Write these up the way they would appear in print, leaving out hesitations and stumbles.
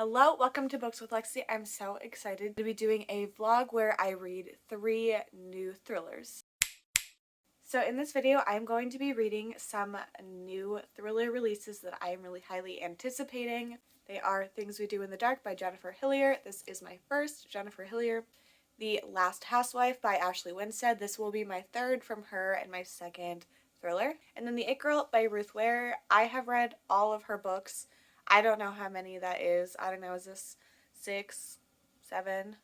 Hello, welcome to Books with Lexie. I'm so excited to be doing a vlog where I read 3 new thrillers. So in this video, I'm going to be reading some new thriller releases that I am really highly anticipating. They are Things We Do in the Dark by Jennifer Hillier. This is my first Jennifer Hillier. The Last Housewife by Ashley Winstead. This will be my third from her and my second thriller. And then The It Girl by Ruth Ware. I have read all of her books. I don't know how many that is. I don't know, is this 6, 7,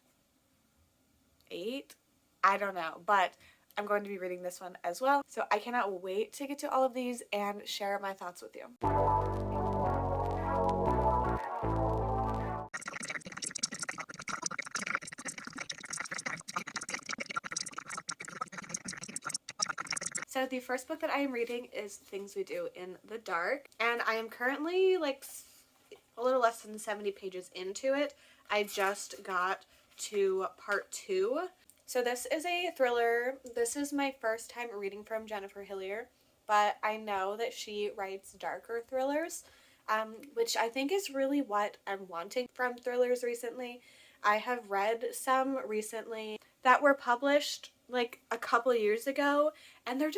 8? I don't know, but I'm going to be reading this one as well. So I cannot wait to get to all of these and share my thoughts with you. So the first book that I am reading is Things We Do in the Dark, and I am currently like a little less than 70 pages into it. I just got to part 2. So this is a thriller. This is my first time reading from Jennifer Hillier, but I know that she writes darker thrillers, which I think is really what I'm wanting from thrillers recently. I have read some recently that were published like a couple years ago, and they're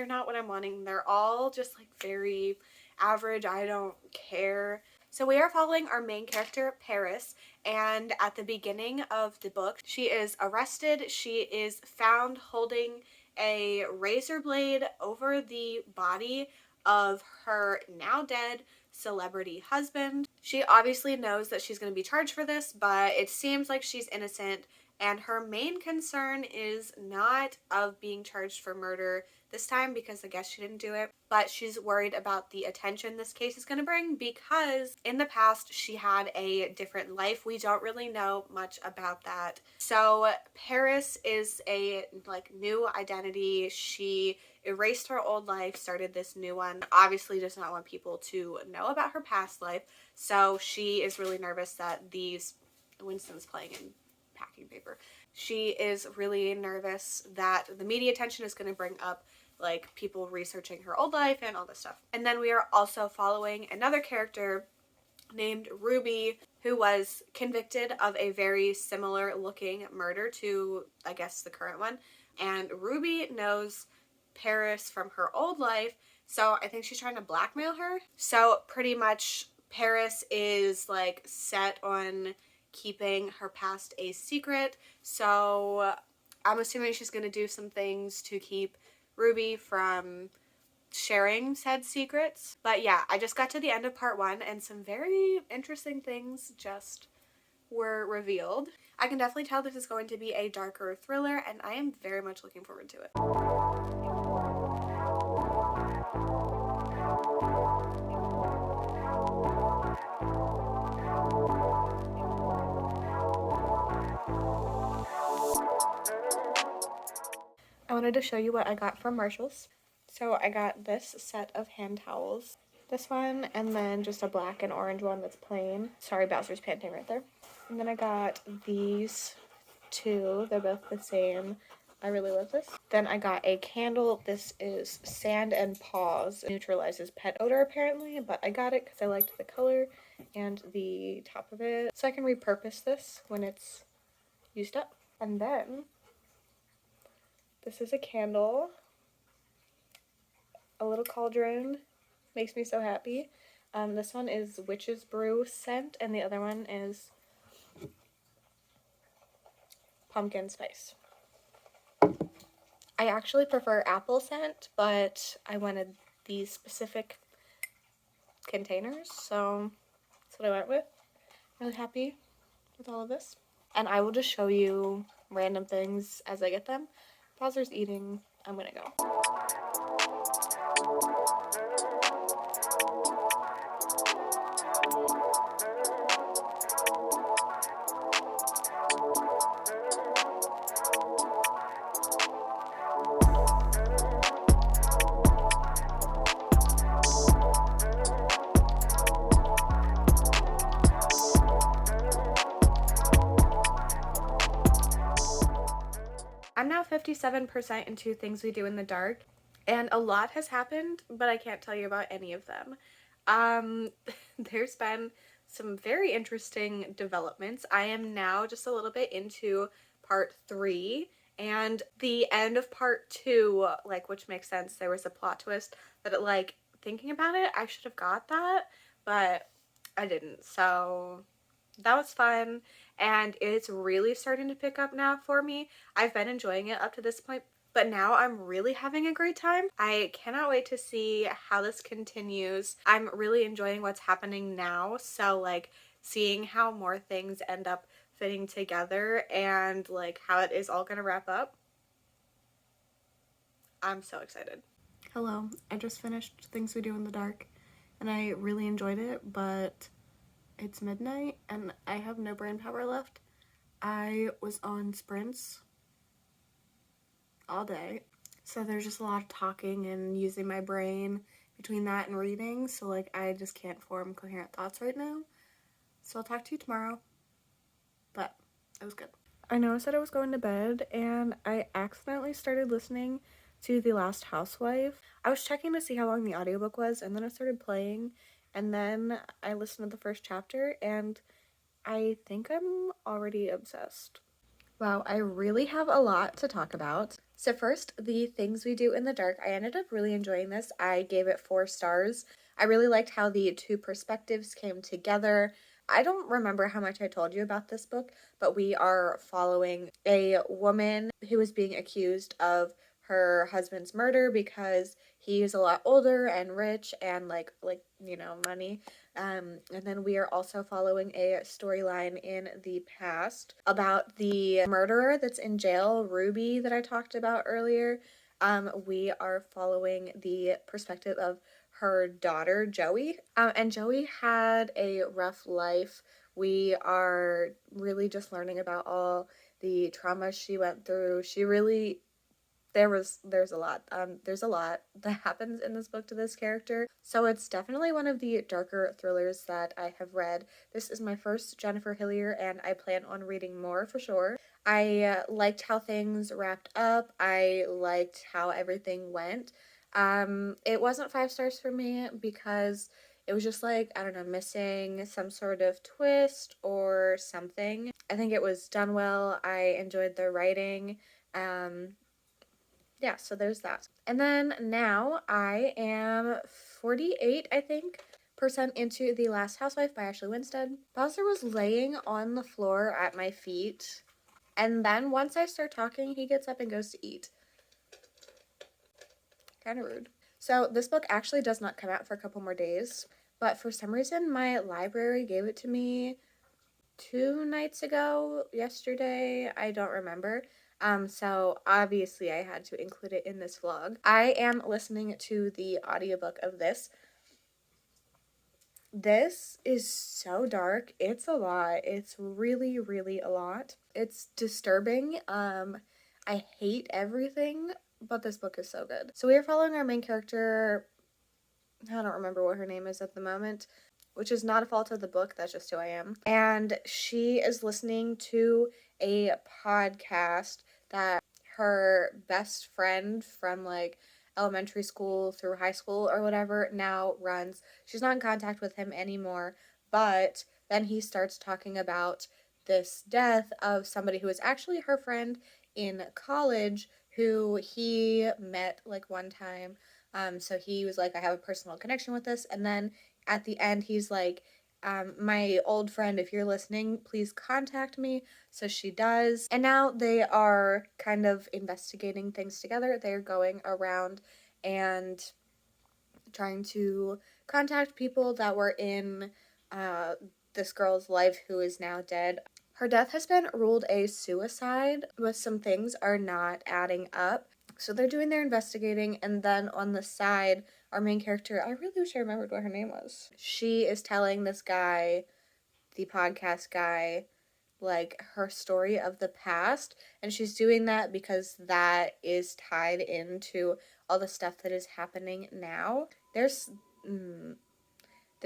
not what I'm wanting. They're all just like very average. I don't care. So we are following our main character, Paris, and at the beginning of the book, she is arrested. She is found holding a razor blade over the body of her now dead celebrity husband. She obviously knows that she's going to be charged for this, but it seems like she's innocent, and her main concern is not of being charged for murder this time, because I guess she didn't do it, but she's worried about the attention this case is going to bring, because in the past she had a different life. We don't really know much about that. So Paris is a new identity. She erased her old life, started this new one, obviously does not want people to know about her past life, so she is really nervous that Winston's playing in packing paper. She is really nervous that the media attention is going to bring up like people researching her old life and all this stuff. And then we are also following another character named Ruby, who was convicted of a very similar looking murder to, I guess, the current one. And Ruby knows Paris from her old life, so I think she's trying to blackmail her. So pretty much Paris is like set on keeping her past a secret, so I'm assuming she's going to do some things to keep Ruby from sharing said secrets. But yeah, I just got to the end of part 1 and some very interesting things just were revealed. I can definitely tell this is going to be a darker thriller, and I am very much looking forward to it. I wanted to show you what I got from Marshall's. So I got this set of hand towels. This one, and then just a black and orange one that's plain. Sorry, Bowser's panting right there. And then I got these 2. They're both the same. I really love this. Then I got a candle. This is Sand and Paws. It neutralizes pet odor apparently, but I got it because I liked the color and the top of it. So I can repurpose this when it's used up. And then this is a candle, a little cauldron, makes me so happy. This one is Witch's Brew scent, and the other one is pumpkin spice. I actually prefer apple scent, but I wanted these specific containers, so that's what I went with. Really happy with all of this. And I will just show you random things as I get them. Bowser's eating. I'm gonna go. I'm now 57% into Things We Do in the Dark, and a lot has happened, but I can't tell you about any of them. There's been some very interesting developments. I am now just a little bit into part 3, and the end of part 2, like, which makes sense, there was a plot twist that it, like, thinking about it, I should have got that, but I didn't. So that was fun, and it's really starting to pick up now for me. I've been enjoying it up to this point, but now I'm really having a great time. I cannot wait to see how this continues. I'm really enjoying what's happening now, so like seeing how more things end up fitting together and like how it is all gonna wrap up. I'm so excited. Hello, I just finished Things We Do in the Dark and I really enjoyed it, but it's midnight and I have no brain power left. I was on sprints all day, so there's just a lot of talking and using my brain between that and reading, so like I just can't form coherent thoughts right now. So I'll talk to you tomorrow, but it was good. I know I said I was going to bed and I accidentally started listening to The Last Housewife. I was checking to see how long the audiobook was and then it started playing and then I listened to the first chapter and I think I'm already obsessed. Wow, I really have a lot to talk about. So first, the Things We Do in the Dark. I ended up really enjoying this. I gave it 4 stars. I really liked how the two perspectives came together. I don't remember how much I told you about this book, but we are following a woman who is being accused of her husband's murder because he's a lot older and rich and like money. And then we are also following a storyline in the past about the murderer that's in jail, Ruby, that I talked about earlier. We are following the perspective of her daughter, Joey. And Joey had a rough life. We are really just learning about all the trauma she went through. There's a lot. There's a lot that happens in this book to this character. So it's definitely one of the darker thrillers that I have read. This is my first Jennifer Hillier and I plan on reading more for sure. I liked how things wrapped up. I liked how everything went. It wasn't 5 stars for me because it was just like, I don't know, missing some sort of twist or something. I think it was done well. I enjoyed the writing. Yeah, so there's that. And then now I am 48, I think, percent into The Last Housewife by Ashley Winstead. Bowser was laying on the floor at my feet, and then once I start talking, he gets up and goes to eat. Kind of rude. So this book actually does not come out for a couple more days, but for some reason my library gave it to me 2 nights ago, yesterday, I don't remember. So obviously I had to include it in this vlog. I am listening to the audiobook of this. This is so dark. It's a lot. It's really, really a lot. It's disturbing. I hate everything, but this book is so good. So we are following our main character. I don't remember what her name is at the moment, which is not a fault of the book, that's just who I am. And she is listening to a podcast that her best friend from like elementary school through high school or whatever now runs. She's not in contact with him anymore, but then he starts talking about this death of somebody who was actually her friend in college who he met like one time. So he was like, I have a personal connection with this. And then at the end, he's like, my old friend, if you're listening, please contact me. So she does. And now they are kind of investigating things together. They're going around and trying to contact people that were in this girl's life who is now dead. Her death has been ruled a suicide, but some things are not adding up. So they're doing their investigating, and then on the side, our main character, I really wish I remembered what her name was. She is telling this guy, the podcast guy, like her story of the past, and she's doing that because that is tied into all the stuff that is happening now. This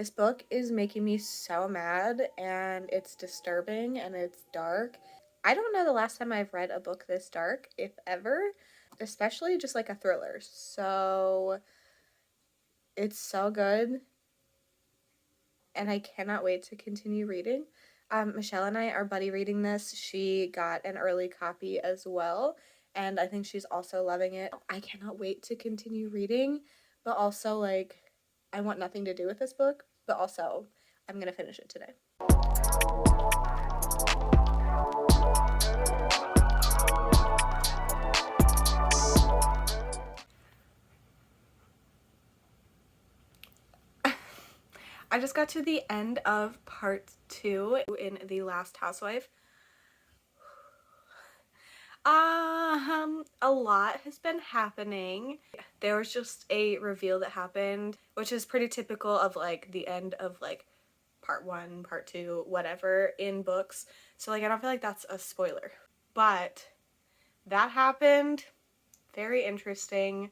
book is making me so mad, and it's disturbing, and it's dark. I don't know the last time I've read a book this dark, if ever, especially just like a thriller. So it's so good. and I cannot wait to continue reading. Michelle and I are buddy reading this. She got an early copy as well, and I think she's also loving it. I cannot wait to continue reading, but also, like, I want nothing to do with this book, but also I'm gonna finish it today. I just got to the end of part 2 in The Last Housewife. A lot has been happening. There was just a reveal that happened, which is pretty typical of like the end of like part 1, part 2, whatever in books. So like I don't feel like that's a spoiler. But that happened. Very interesting.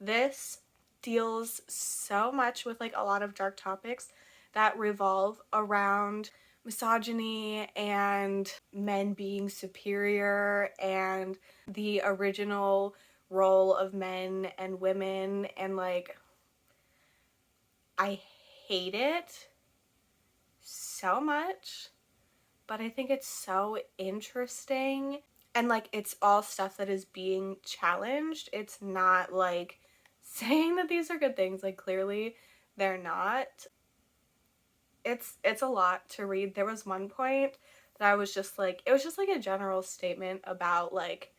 This deals so much with like a lot of dark topics that revolve around misogyny and men being superior and the original role of men and women, and like I hate it so much, but I think it's so interesting, and like it's all stuff that is being challenged. It's not like saying that these are good things, like clearly they're not. It's a lot to read. There was one point that I was just like, it was just like a general statement about like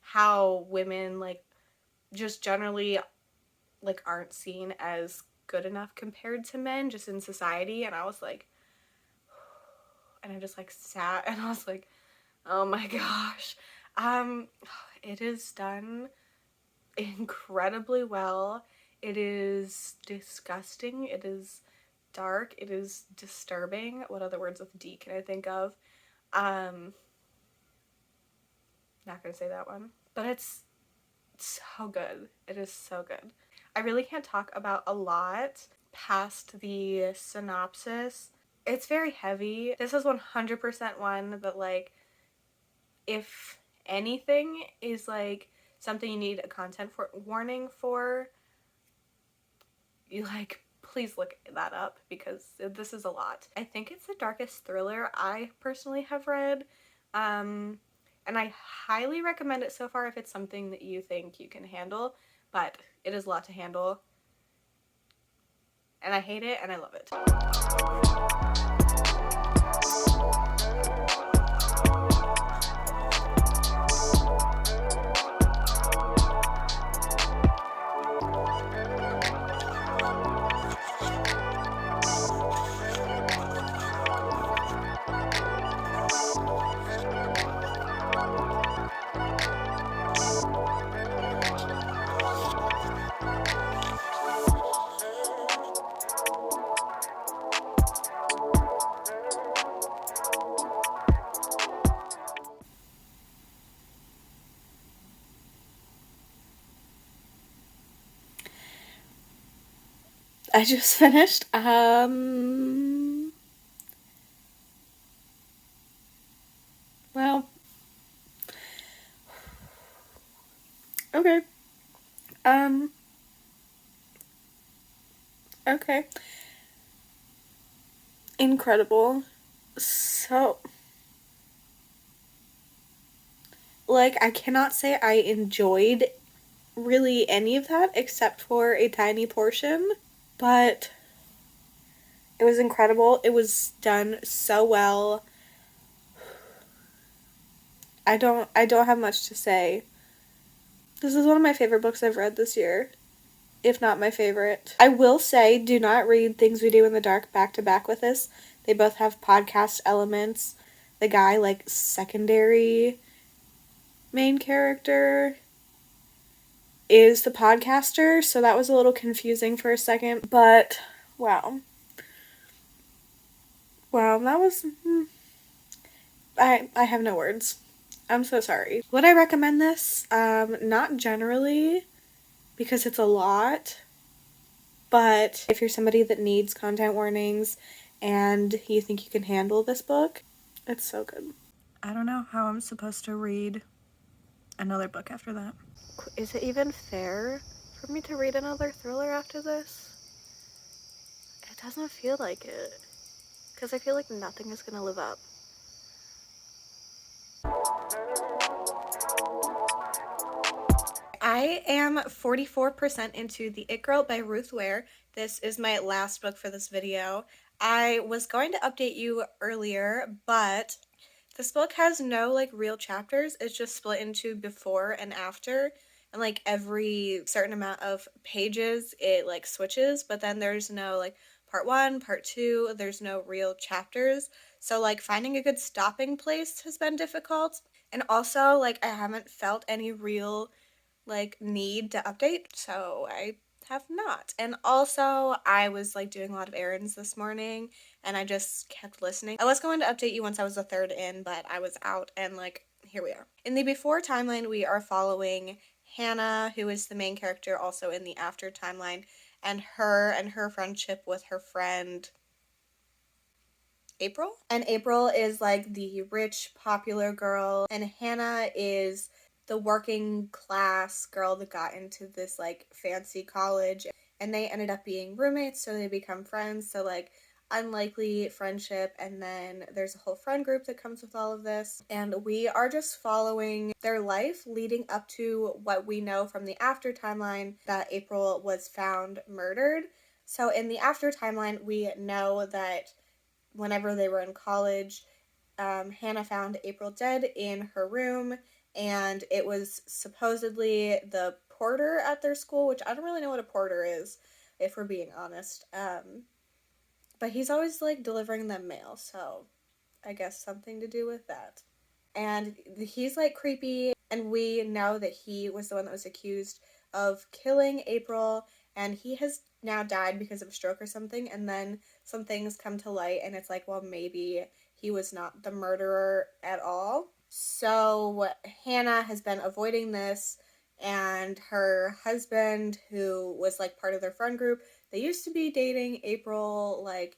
how women like just generally like aren't seen as good enough compared to men just in society, and I was like, and I just like sat and I was like, oh my gosh. It is done incredibly well. It is disgusting. It is dark. It is disturbing. What other words with D can I think of? Not gonna say that one. But it's so good. It is so good. I really can't talk about a lot past the synopsis. It's very heavy. This is 100% one that like, if anything is like something you need a content warning for, you like, please look that up because this is a lot. I think it's the darkest thriller I personally have read, and I highly recommend it so far if it's something that you think you can handle, but it is a lot to handle, and I hate it and I love it. I just finished. Well, okay. Okay. Incredible. So, like, I cannot say I enjoyed really any of that except for a tiny portion, but it was incredible. It was done so well. I don't have much to say. This is one of my favorite books I've read this year, if not my favorite. I will say, do not read Things We Do in the Dark back to back with this. They both have podcast elements. The guy, like, secondary main character is the podcaster, so that was a little confusing for a second, but wow. Wow, that was... I have no words. I'm so sorry. Would I recommend this? Not generally, because it's a lot, but if you're somebody that needs content warnings and you think you can handle this book, it's so good. I don't know how I'm supposed to read another book after that. Is it even fair for me to read another thriller after this? It doesn't feel like it. because I feel like nothing is gonna live up. I am 44% into The It Girl by Ruth Ware. This is my last book for this video. I was going to update you earlier, but this book has no like real chapters. It's just split into before and after, and like every certain amount of pages it like switches, but then there's no like part 1, part 2, there's no real chapters. So like finding a good stopping place has been difficult. And also like I haven't felt any real like need to update, so I have not. And also I was like doing a lot of errands this morning and I just kept listening. I was going to update you once I was a third in, but I was out and like here we are. In the before timeline we are following Hannah, who is the main character, also in the after timeline, and her friendship with her friend April. And April is like the rich, popular girl, and Hannah is the working class girl that got into this like fancy college, and they ended up being roommates, so they become friends. So like unlikely friendship, and then there's a whole friend group that comes with all of this, and we are just following their life leading up to what we know from the after timeline, that April was found murdered. So in the after timeline we know that whenever they were in college, Hannah found April dead in her room, and it was supposedly the porter at their school, which I don't really know what a porter is, if we're being honest. But he's always like delivering them mail, so I guess something to do with that. And he's like creepy, and we know that he was the one that was accused of killing April, and he has now died because of a stroke or something, and then some things come to light and it's like, well, maybe he was not the murderer at all. So Hannah has been avoiding this, and her husband, who was like part of their friend group, they used to be dating. April like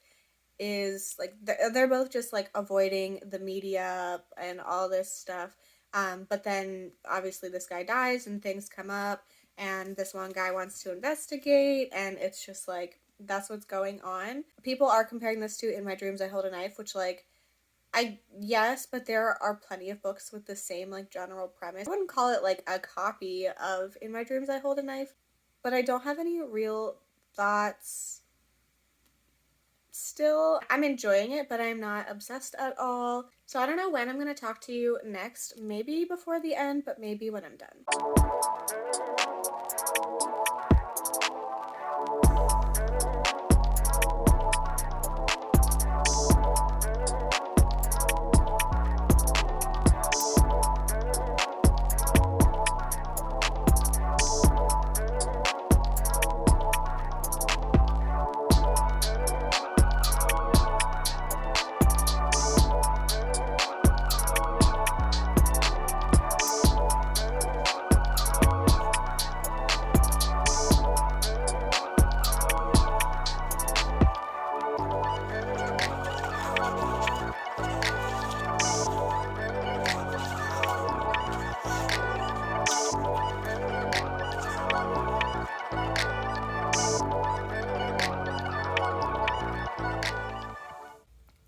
is like they're both just like avoiding the media and all this stuff, but then obviously this guy dies and things come up, and this one guy wants to investigate, and it's just like that's what's going on. People are comparing this to In My Dreams I Hold a Knife, which like yes, but there are plenty of books with the same like general premise. I wouldn't call it like a copy of In My Dreams I Hold a Knife, but I don't have any real thoughts. Still, I'm enjoying it, but I'm not obsessed at all. So I don't know when I'm going to talk to you next. Maybe before the end, but maybe when I'm done.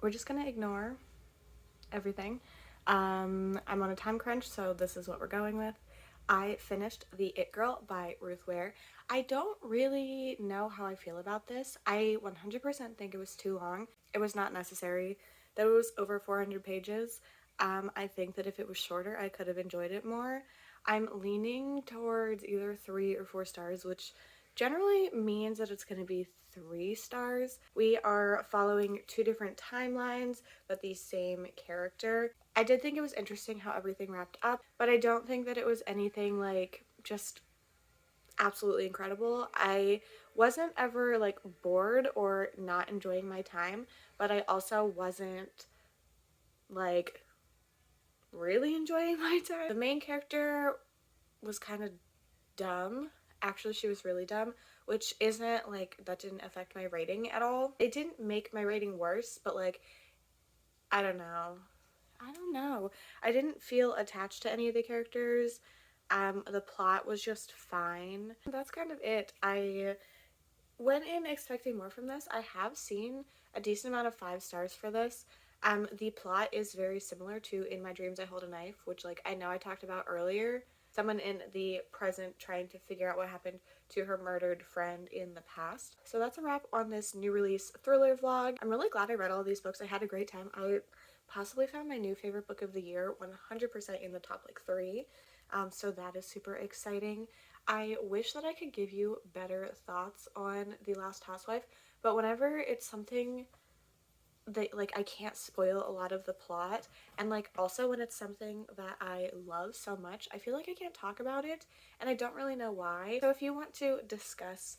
We're just gonna ignore everything. I'm on a time crunch, so this is what we're going with. I finished The It Girl by Ruth Ware. I don't really know how I feel about this. I 100% think it was too long. It was not necessary. That it was over 400 pages. I think that if it was shorter, I could have enjoyed it more. I'm leaning towards either 3 or 4 stars, which generally means that it's going to be 3 stars. We are following 2 different timelines, but the same character. I did think it was interesting how everything wrapped up, but I don't think that it was anything like just absolutely incredible. I wasn't ever like bored or not enjoying my time, but I also wasn't like really enjoying my time. The main character was kind of dumb. Actually, she was really dumb, which isn't like, that didn't affect my rating at all. It didn't make my rating worse, but like, I don't know. I didn't feel attached to any of the characters. The plot was just fine. That's kind of it. I went in expecting more from this. I have seen a decent amount of 5 stars for this. The plot is very similar to In My Dreams I Hold a Knife, which like I know I talked about earlier. Someone in the present trying to figure out what happened to her murdered friend in the past. So that's a wrap on this new release thriller vlog. I'm really glad I read all these books. I had a great time. I possibly found my new favorite book of the year 100% in the top like 3. So that is super exciting. I wish that I could give you better thoughts on The Last Housewife, but whenever it's something that like I can't spoil a lot of the plot, and like also when it's something that I love so much, I feel like I can't talk about it, and I don't really know why. So if you want to discuss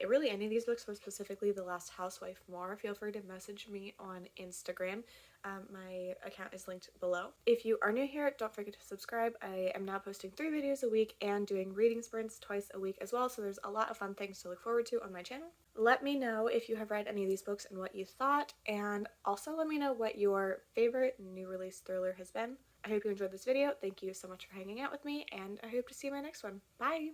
really any of these books, but specifically The Last Housewife more, feel free to message me on Instagram. My account is linked below. If you are new here, don't forget to subscribe. I am now posting 3 videos a week and doing reading sprints twice a week as well, so there's a lot of fun things to look forward to on my channel. Let me know if you have read any of these books and what you thought, and also let me know what your favorite new release thriller has been. I hope you enjoyed this video. Thank you so much for hanging out with me, and I hope to see you in my next one. Bye!